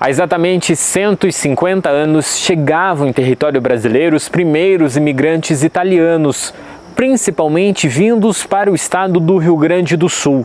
Há exatamente 150 anos chegavam em território brasileiro os primeiros imigrantes italianos, principalmente vindos para o estado do Rio Grande do Sul.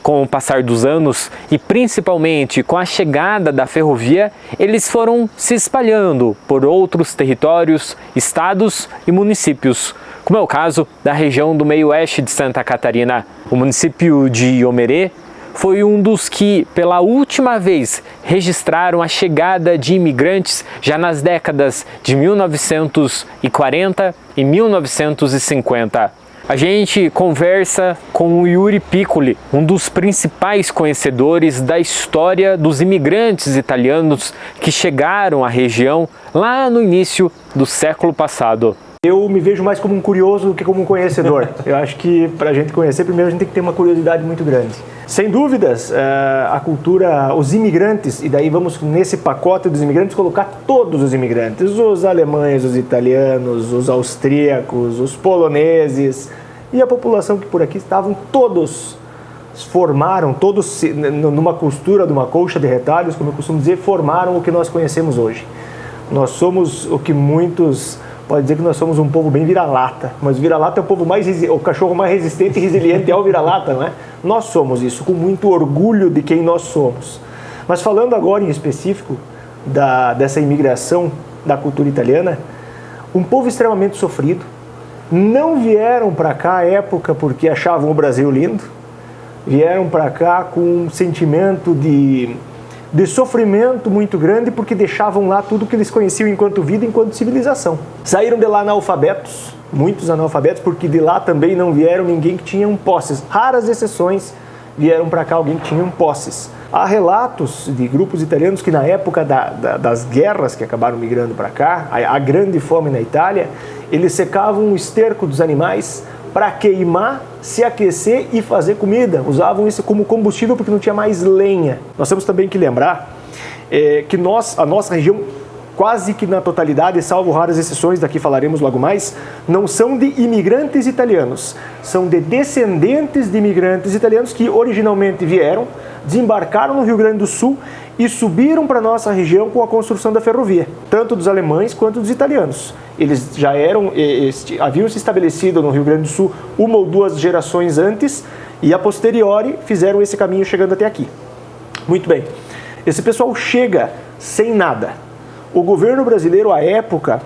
Com o passar dos anos e principalmente com a chegada da ferrovia, eles foram se espalhando por outros territórios, estados e municípios, como é o caso da região do meio-oeste de Santa Catarina. O município de Omerê foi um dos que, pela última vez, registraram a chegada de imigrantes já nas décadas de 1940 e 1950. A gente conversa com o Yuri Piccoli, um dos principais conhecedores da história dos imigrantes italianos que chegaram à região lá no início do século passado. Eu me vejo mais como um curioso do que como um conhecedor. Eu acho que para a gente conhecer, primeiro a gente tem que ter uma curiosidade muito grande. Sem dúvidas, a cultura, os imigrantes, e daí vamos nesse pacote dos imigrantes colocar todos os imigrantes, os alemães, os italianos, os austríacos, os poloneses e a população que por aqui estavam, todos formaram, todos numa costura, numa colcha de retalhos, como eu costumo dizer, formaram o que nós conhecemos hoje. Nós somos o que muitos... Pode dizer que nós somos um povo bem vira-lata, mas o vira-lata é o cachorro mais resistente e resiliente é o vira-lata, não é? Nós somos isso, com muito orgulho de quem nós somos. Mas falando agora em específico dessa imigração da cultura italiana, um povo extremamente sofrido, não vieram para cá à época porque achavam o Brasil lindo, vieram para cá com um sentimento de sofrimento muito grande, porque deixavam lá tudo que eles conheciam enquanto vida, enquanto civilização. Saíram de lá analfabetos, muitos analfabetos, porque de lá também não vieram ninguém que tinha posses. Raras exceções vieram para cá alguém que tinha posses. Há relatos de grupos italianos que na época das guerras que acabaram migrando para cá, a grande fome na Itália, eles secavam o esterco dos animais para queimar, se aquecer e fazer comida. Usavam isso como combustível porque não tinha mais lenha. Nós temos também que lembrar que a nossa região, quase que na totalidade, salvo raras exceções, daqui falaremos logo mais, não são de imigrantes italianos, são de descendentes de imigrantes italianos que originalmente vieram, desembarcaram no Rio Grande do Sul e subiram para a nossa região com a construção da ferrovia, tanto dos alemães quanto dos italianos. Eles já haviam se estabelecido no Rio Grande do Sul uma ou duas gerações antes e a posteriori fizeram esse caminho chegando até aqui. Muito bem, esse pessoal chega sem nada. O governo brasileiro, à época,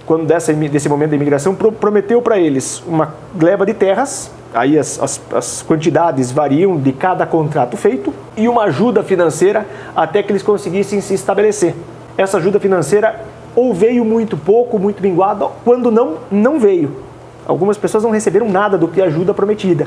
quando desse momento da imigração, prometeu para eles uma gleba de terras, aí as quantidades variam de cada contrato feito, e uma ajuda financeira até que eles conseguissem se estabelecer. Essa ajuda financeira ou veio muito pouco, muito minguada, quando não veio. Algumas pessoas não receberam nada do que ajuda prometida.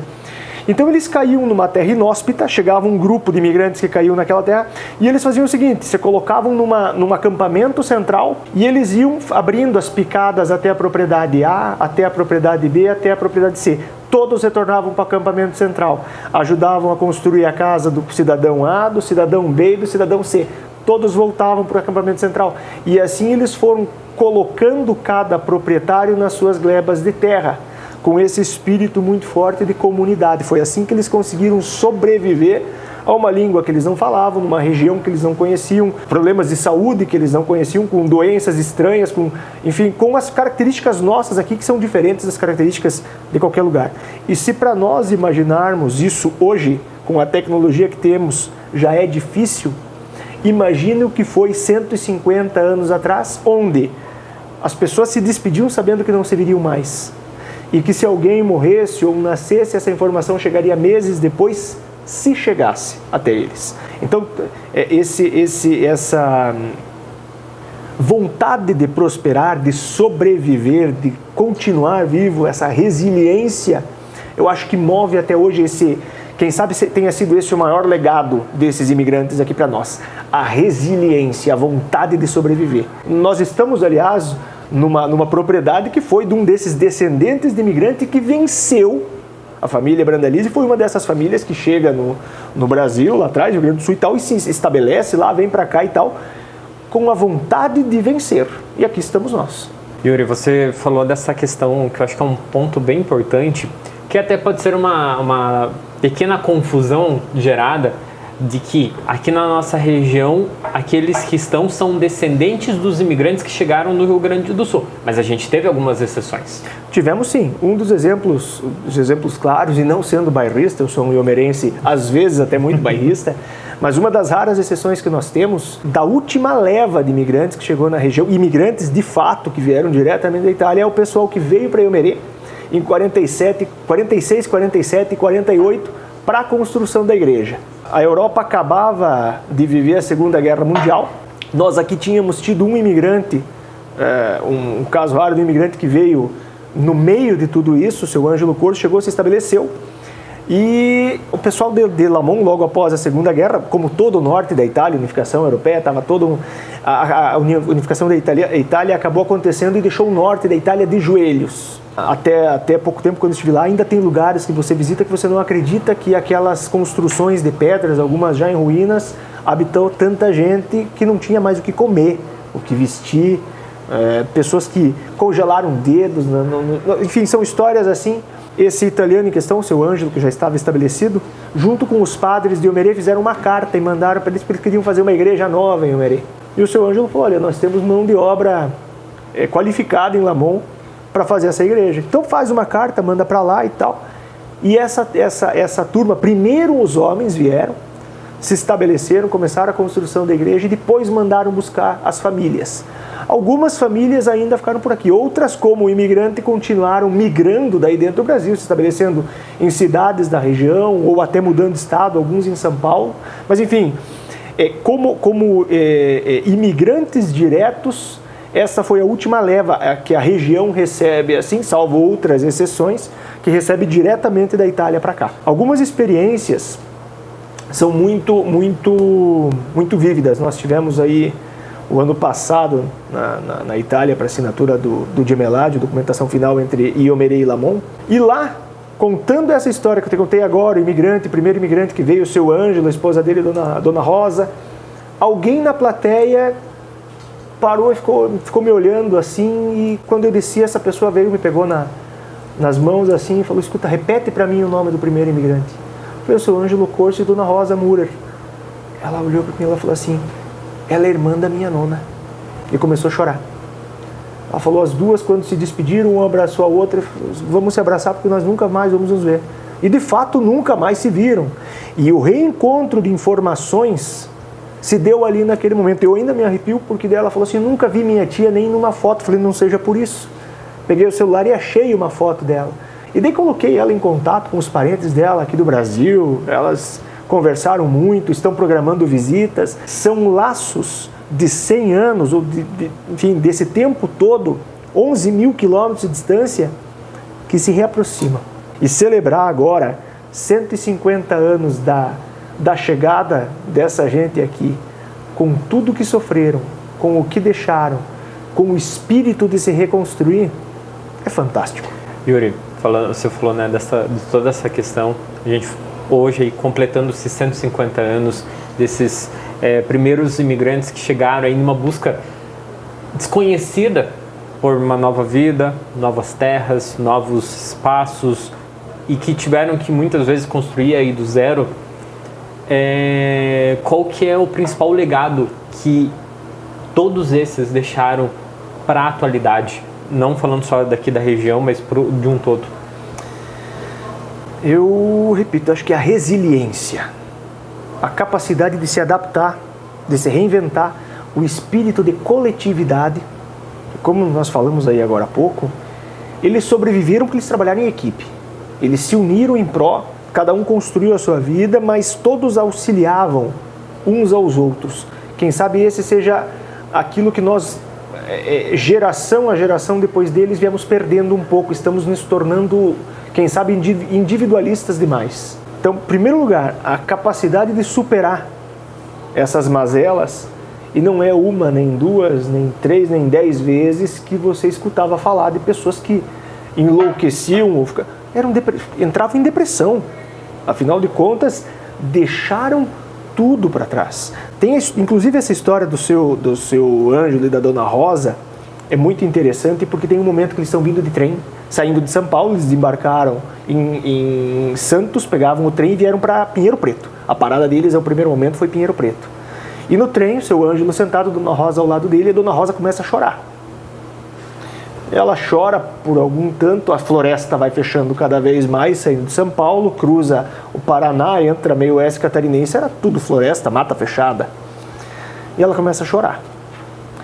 Então eles caíam numa terra inóspita, chegava um grupo de imigrantes que caíam naquela terra, e eles faziam o seguinte, se colocavam num acampamento central, e eles iam abrindo as picadas até a propriedade A, até a propriedade B, até a propriedade C. Todos retornavam para o acampamento central, ajudavam a construir a casa do cidadão A, do cidadão B e do cidadão C. Todos voltavam para o acampamento central. E assim eles foram colocando cada proprietário nas suas glebas de terra, com esse espírito muito forte de comunidade. Foi assim que eles conseguiram sobreviver a uma língua que eles não falavam, numa região que eles não conheciam, problemas de saúde que eles não conheciam, com doenças estranhas, enfim, com as características nossas aqui que são diferentes das características de qualquer lugar. E se para nós imaginarmos isso hoje, com a tecnologia que temos, já é difícil, imagine o que foi 150 anos atrás, onde as pessoas se despediam sabendo que não se viriam mais. E que se alguém morresse ou nascesse, essa informação chegaria meses depois, se chegasse até eles. Então, essa vontade de prosperar, de sobreviver, de continuar vivo, essa resiliência, eu acho que move até hoje quem sabe tenha sido esse o maior legado desses imigrantes aqui para nós. A resiliência, a vontade de sobreviver. Nós estamos, aliás, numa propriedade que foi de um desses descendentes de imigrante que venceu. A família Brandalize foi uma dessas famílias que chega no Brasil, lá atrás, no Rio Grande do Sul e tal, e se estabelece lá, vem para cá e tal, com a vontade de vencer. E aqui estamos nós. Yuri, você falou dessa questão que eu acho que é um ponto bem importante, que até pode ser uma pequena confusão gerada de que aqui na nossa região, aqueles que estão são descendentes dos imigrantes que chegaram no Rio Grande do Sul. Mas a gente teve algumas exceções. Tivemos sim. Um dos exemplos claros, e não sendo bairrista, eu sou um iomerense, às vezes até muito bairrista, mas uma das raras exceções que nós temos, da última leva de imigrantes que chegou na região, imigrantes de fato que vieram diretamente da Itália, é o pessoal que veio para Iomerê em 46, 47 e 48 para a construção da igreja. A Europa acabava de viver a Segunda Guerra Mundial. Nós aqui tínhamos tido um imigrante, um caso raro de um imigrante que veio no meio de tudo isso, o seu Ângelo Corso, chegou, se estabeleceu. E o pessoal de Lamon, logo após a Segunda Guerra, como todo o norte da Itália, a unificação europeia, estava a unificação da Itália acabou acontecendo e deixou o norte da Itália de joelhos. Até pouco tempo, quando eu estive lá, ainda tem lugares que você visita que você não acredita que aquelas construções de pedras, algumas já em ruínas, habitou tanta gente que não tinha mais o que comer, o que vestir, pessoas que congelaram dedos, enfim, são histórias assim. Esse italiano em questão, o seu Ângelo, que já estava estabelecido, junto com os padres de Iomerê, fizeram uma carta e mandaram para eles, porque eles queriam fazer uma igreja nova em Iomerê. E o seu Ângelo falou, olha, nós temos mão de obra qualificada em Lamon para fazer essa igreja. Então faz uma carta, manda para lá e tal. E essa turma, primeiro os homens vieram, se estabeleceram, começaram a construção da igreja e depois mandaram buscar as famílias. Algumas famílias ainda ficaram por aqui, outras, como o imigrante, continuaram migrando daí dentro do Brasil, se estabelecendo em cidades da região ou até mudando de estado, alguns em São Paulo. Mas enfim, como imigrantes diretos, essa foi a última leva que a região recebe, assim, salvo outras exceções, que recebe diretamente da Itália para cá. Algumas experiências são muito vívidas. Nós tivemos aí o ano passado na Itália para assinatura do Gemelade, documentação final entre Iomerê e Lamon. E lá, contando essa história que eu te contei agora, o primeiro imigrante que veio, o seu Ângelo, a esposa dele, a dona Rosa, alguém na plateia parou e ficou me olhando assim, e quando eu desci, essa pessoa veio, me pegou nas mãos assim e falou, escuta, repete para mim o nome do primeiro imigrante. Foi o seu Ângelo Corso e dona Rosa Murer. Ela olhou para mim e falou assim, ela é irmã da minha nona. E começou a chorar. Ela falou, as duas, quando se despediram, uma abraçou a outra, vamos se abraçar porque nós nunca mais vamos nos ver. E de fato nunca mais se viram. E o reencontro de informações se deu ali naquele momento. Eu ainda me arrepio porque ela falou assim, nunca vi minha tia nem numa foto. Falei, não seja por isso. Peguei o celular e achei uma foto dela. E daí coloquei ela em contato com os parentes dela aqui do Brasil. Elas conversaram muito, estão programando visitas. São laços de 100 anos, ou enfim, desse tempo todo, 11 mil quilômetros de distância, que se reaproximam. E celebrar agora 150 anos da chegada dessa gente aqui, com tudo que sofreram, com o que deixaram, com o espírito de se reconstruir, é fantástico. Yuri, você falou, né, de toda essa questão, a gente hoje aí, completando-se 150 anos desses primeiros imigrantes que chegaram aí numa busca desconhecida por uma nova vida, novas terras, novos espaços, e que tiveram que muitas vezes construir aí do zero. Qual que é o principal legado que todos esses deixaram para a atualidade? Não falando só daqui da região, mas de um todo. Eu repito, acho que a resiliência, a capacidade de se adaptar, de se reinventar, o espírito de coletividade, como nós falamos aí agora há pouco, eles sobreviveram porque eles trabalharam em equipe. Eles se uniram em pró, cada um construiu a sua vida, mas todos auxiliavam uns aos outros. Quem sabe esse seja aquilo que nós, geração a geração depois deles, viemos perdendo um pouco. Estamos nos tornando, quem sabe, individualistas demais. Então, em primeiro lugar, a capacidade de superar essas mazelas, e não é uma, nem duas, nem três, nem 10 vezes que você escutava falar de pessoas que enlouqueciam ou entravam em depressão. Afinal de contas, deixaram tudo para trás. Tem inclusive essa história do seu Ângelo e da dona Rosa, é muito interessante porque tem um momento que eles estão vindo de trem, saindo de São Paulo, eles desembarcaram em Santos, pegavam o trem e vieram para Pinheiro Preto. A parada deles, o primeiro momento, foi Pinheiro Preto. E no trem, o seu Ângelo sentado, Dona Rosa ao lado dele, e a Dona Rosa começa a chorar. Ela chora por algum tanto, a floresta vai fechando cada vez mais, saindo de São Paulo, cruza o Paraná, entra meio oeste catarinense, era tudo floresta, mata fechada. E ela começa a chorar.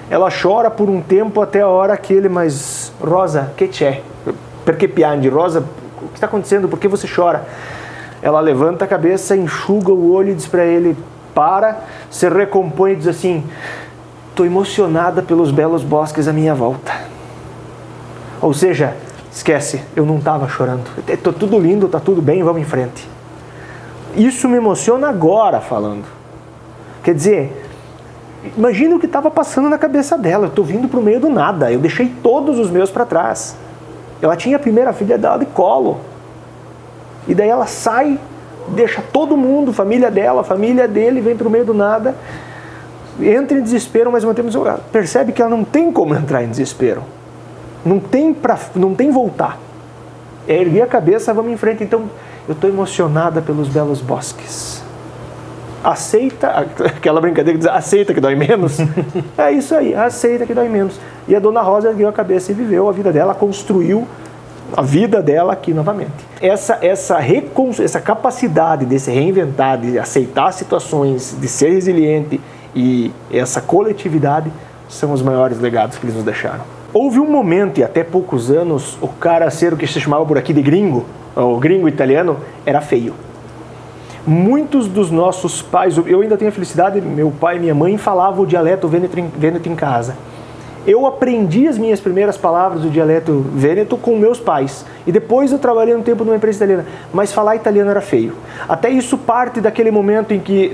Ela chora por um tempo até a hora que ele, mas Rosa, que c'è? Perché piangi? Rosa, o que está acontecendo? Por que você chora? Ela levanta a cabeça, enxuga o olho e diz para ele, para, se recompõe e diz assim, estou emocionada pelos belos bosques à minha volta. Ou seja, esquece, eu não estava chorando. Está tudo lindo, está tudo bem, vamos em frente. Isso me emociona agora falando. Quer dizer, imagina o que estava passando na cabeça dela. Eu estou vindo para o meio do nada. Eu deixei todos os meus para trás. Ela tinha a primeira filha dela de colo. E daí ela sai, deixa todo mundo, família dela, família dele, vem para o meio do nada. Entra em desespero, mas ao mesmo tempo percebe que ela não tem como entrar em desespero. Não tem voltar. É erguer a cabeça, vamos em frente. Então, eu estou emocionada pelos belos bosques. Aceita, aquela brincadeira que diz, aceita que dói menos. É isso aí, aceita que dói menos. E a Dona Rosa ergueu a cabeça e viveu a vida dela, construiu a vida dela aqui novamente. Essa capacidade de se reinventar, de aceitar situações, de ser resiliente e essa coletividade são os maiores legados que eles nos deixaram. Houve um momento, e até poucos anos, o cara ser o que se chamava por aqui de gringo, o gringo italiano, era feio. Muitos dos nossos pais, eu ainda tenho a felicidade, meu pai e minha mãe falavam o dialeto vêneto em casa. Eu aprendi as minhas primeiras palavras do dialeto vêneto com meus pais. E depois eu trabalhei um tempo numa empresa italiana. Mas falar italiano era feio. Até isso parte daquele momento em que,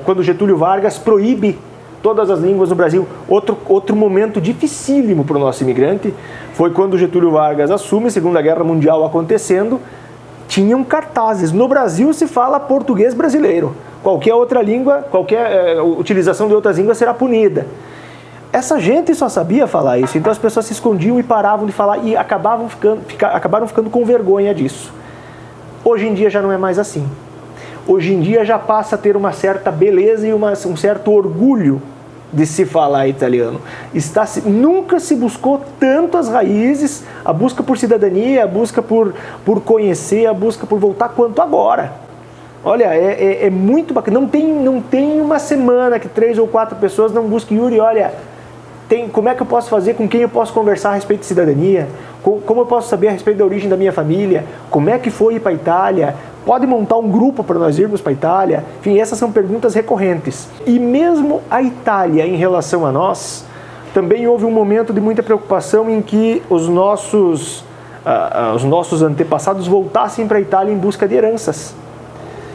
quando Getúlio Vargas proíbe todas as línguas no Brasil. Outro momento dificílimo para o nosso imigrante foi quando Getúlio Vargas assume, Segunda Guerra Mundial acontecendo, tinham cartazes. No Brasil se fala português brasileiro. Qualquer outra língua, qualquer utilização de outras línguas será punida. Essa gente só sabia falar isso, então as pessoas se escondiam e paravam de falar e acabaram ficando com vergonha disso. Hoje em dia já não é mais assim. Hoje em dia já passa a ter uma certa beleza e um certo orgulho de se falar italiano. Nunca se buscou tanto as raízes, a busca por cidadania, a busca por conhecer, a busca por voltar quanto agora. Olha, é muito bacana. Não tem uma semana que 3 ou 4 pessoas não busquem, Yuri, olha, como é que eu posso fazer, com quem eu posso conversar a respeito de cidadania, como eu posso saber a respeito da origem da minha família, como é que foi ir para a Itália, pode montar um grupo para nós irmos para a Itália? Enfim, essas são perguntas recorrentes. E mesmo a Itália, em relação a nós, também houve um momento de muita preocupação em que os nossos antepassados voltassem para a Itália em busca de heranças.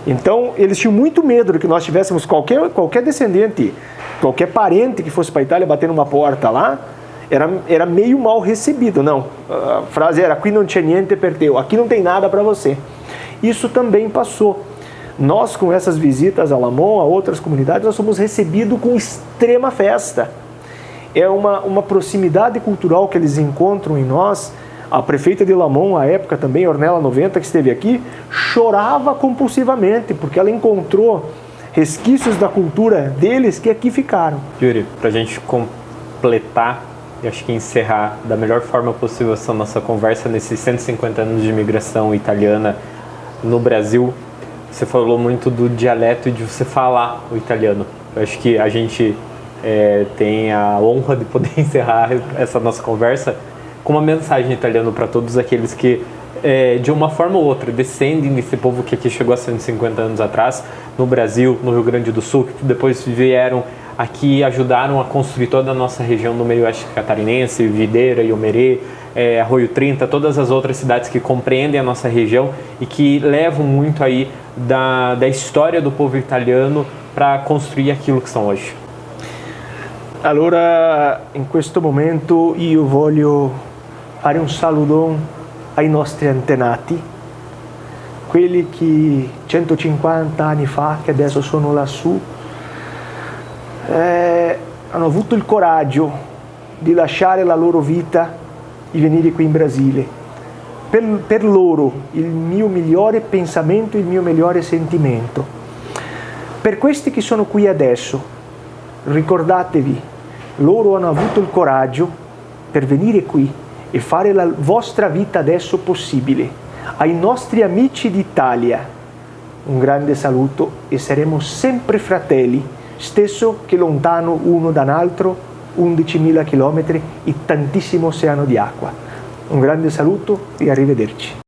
Então, eles tinham muito medo de que nós tivéssemos qualquer descendente, qualquer parente que fosse para a Itália bater numa porta lá, era meio mal recebido. Não, a frase era, qui non c'è niente per te, aqui não tem nada para você. Isso também passou. Nós, com essas visitas a Lamon, a outras comunidades, nós somos recebidos com extrema festa. É uma proximidade cultural que eles encontram em nós. A prefeita de Lamon, à época também, Ornella 90, que esteve aqui, chorava compulsivamente, porque ela encontrou resquícios da cultura deles que aqui ficaram. Yuri, para a gente completar e acho que encerrar da melhor forma possível essa nossa conversa nesses 150 anos de imigração italiana no Brasil, você falou muito do dialeto e de você falar o italiano. Eu acho que a gente tem a honra de poder encerrar essa nossa conversa com uma mensagem italiana para todos aqueles que, de uma forma ou outra, descendem desse povo que aqui chegou há 150 anos atrás, no Brasil, no Rio Grande do Sul, que depois vieram aqui e ajudaram a construir toda a nossa região do meio oeste catarinense, Videira, Iomerê, Arroio 30, todas as outras cidades que compreendem a nossa região e que levam muito aí da história do povo italiano para construir aquilo que são hoje. Allora, in questo momento io voglio fare un saludon ai nostri antenati, quelli che 150 anni fa, che adesso sono lassù, hanno avuto il coraggio di lasciare la loro vita e venire qui in Brasile. Per loro il mio migliore pensamento e il mio migliore sentimento. Per questi che sono qui adesso, ricordatevi, loro hanno avuto il coraggio per venire qui e fare la vostra vita adesso possibile. Ai nostri amici d'Italia, un grande saluto e saremo sempre fratelli, stesso che lontano uno da un altro, 11.000 chilometri e tantissimo oceano di acqua. Un grande saluto e arrivederci.